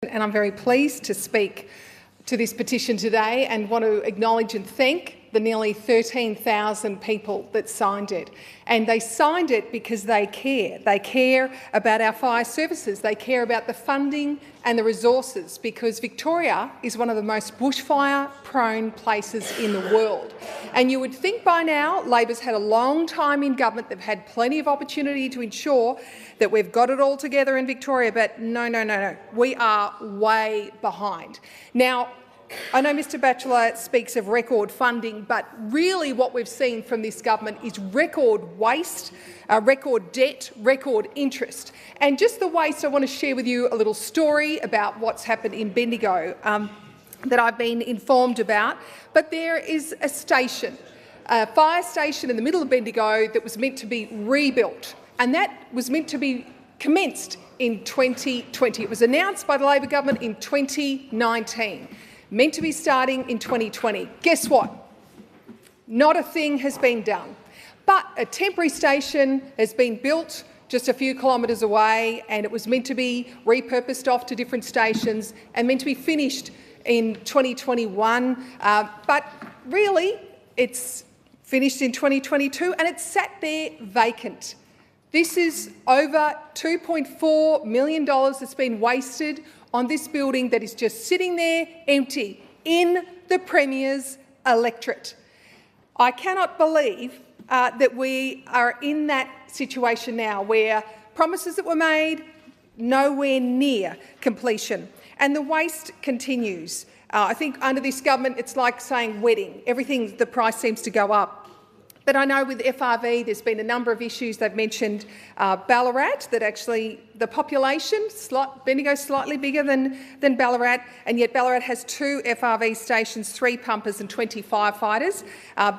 And I'm very pleased to speak to this petition today and want to acknowledge and thank the nearly 13,000 people that signed it. And they signed it because they care. They care about our fire services. They care about the funding and the resources, because Victoria is one of the most bushfire-prone places in the world. And you would think by now Labor's had a long time in government. They've had plenty of opportunity to ensure that we've got it all together in Victoria, but no. We are way behind. Now, I know Mr Batchelor speaks of record funding, but really what we've seen from this government is record waste, record debt, record interest. And just the waste, I want to share with you a little story about what's happened in Bendigo that I've been informed about. But there is a station, a fire station in the middle of Bendigo that was meant to be rebuilt, and that was meant to be commenced in 2020. It was announced by the Labor government in 2019. Meant to be starting in 2020. Guess what? Not a thing has been done. But a temporary station has been built just a few kilometres away, and it was meant to be repurposed off to different stations and meant to be finished in 2021. But really, it's finished in 2022 and it's sat there vacant. This is over $2.4 million that's been wasted on this building that is just sitting there empty in the Premier's electorate. I cannot believe that we are in that situation now where promises that were made nowhere near completion, and the waste continues. I think under this government it's like saying wedding. Everything, the price seems to go up. But I know with FRV there's been a number of issues. They've mentioned Ballarat, that actually the population, Bendigo's slightly bigger than Ballarat, and yet Ballarat has 2 FRV stations, 3 pumpers and 20 firefighters.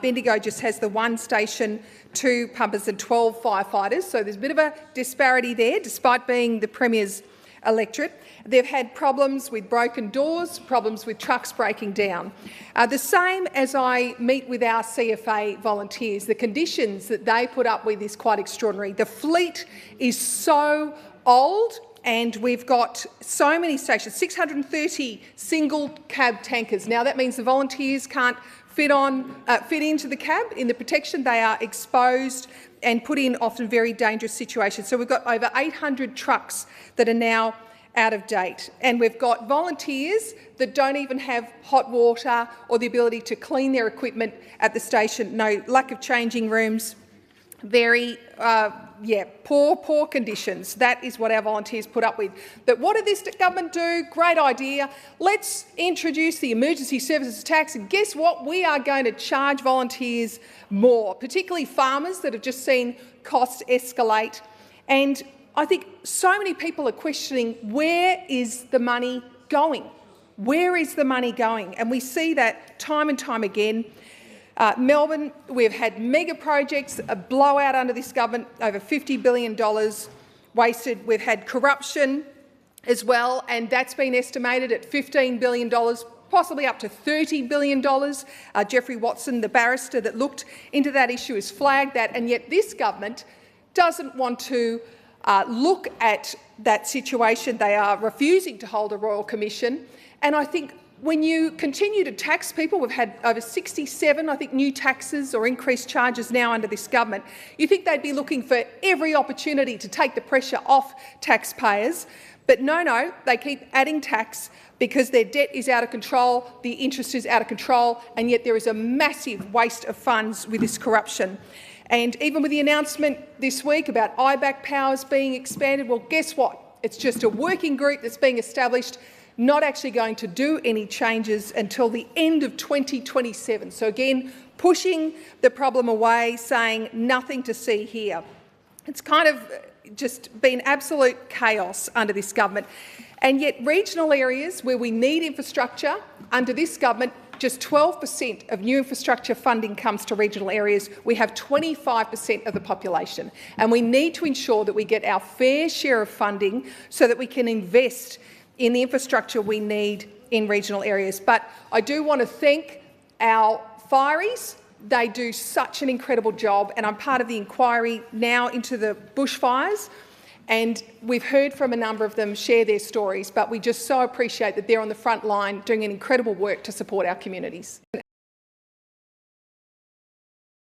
Bendigo just has the 1 station, 2 pumpers and 12 firefighters. So there's a bit of a disparity there, despite being the Premier's electorate. They've had problems with broken doors, problems with trucks breaking down. The same as I meet with our CFA volunteers. The conditions that they put up with is quite extraordinary. The fleet is so old, and we've got so many stations, 630 single cab tankers. Now that means the volunteers can't fit into the cab in the protection. They are exposed and put in often very dangerous situations. So we've got over 800 trucks that are now out of date, and we've got volunteers that don't even have hot water or the ability to clean their equipment at the station. No, lack of changing rooms, very poor conditions. That is what our volunteers put up with. But what did this government do? Great idea. Let's introduce the emergency services tax, and guess what? We are going to charge volunteers more, particularly farmers that have just seen costs escalate. And I think so many people are questioning, where is the money going? Where is the money going? And we see that time and time again. Melbourne, we've had mega projects, a blowout under this government, over $50 billion wasted. We've had corruption as well, and that's been estimated at $15 billion, possibly up to $30 billion. Jeffrey Watson, the barrister that looked into that issue, has flagged that, and yet this government doesn't want to look at that situation. They are refusing to hold a royal commission. And I think when you continue to tax people, we've had over 67, I think, new taxes or increased charges now under this government, you think they'd be looking for every opportunity to take the pressure off taxpayers. But no, they keep adding tax because their debt is out of control, the interest is out of control, and yet there is a massive waste of funds with this corruption. And even with the announcement this week about IBAC powers being expanded, well, guess what? It's just a working group that's being established, not actually going to do any changes until the end of 2027. So again, pushing the problem away, saying nothing to see here. It's kind of just been absolute chaos under this government. And yet regional areas where we need infrastructure, under this government, just 12% of new infrastructure funding comes to regional areas. We have 25% of the population, and we need to ensure that we get our fair share of funding so that we can invest in the infrastructure we need in regional areas. But I do want to thank our fireys. They do such an incredible job, and I'm part of the inquiry now into the bushfires. And we've heard from a number of them share their stories, but we just so appreciate that they're on the front line doing an incredible work to support our communities.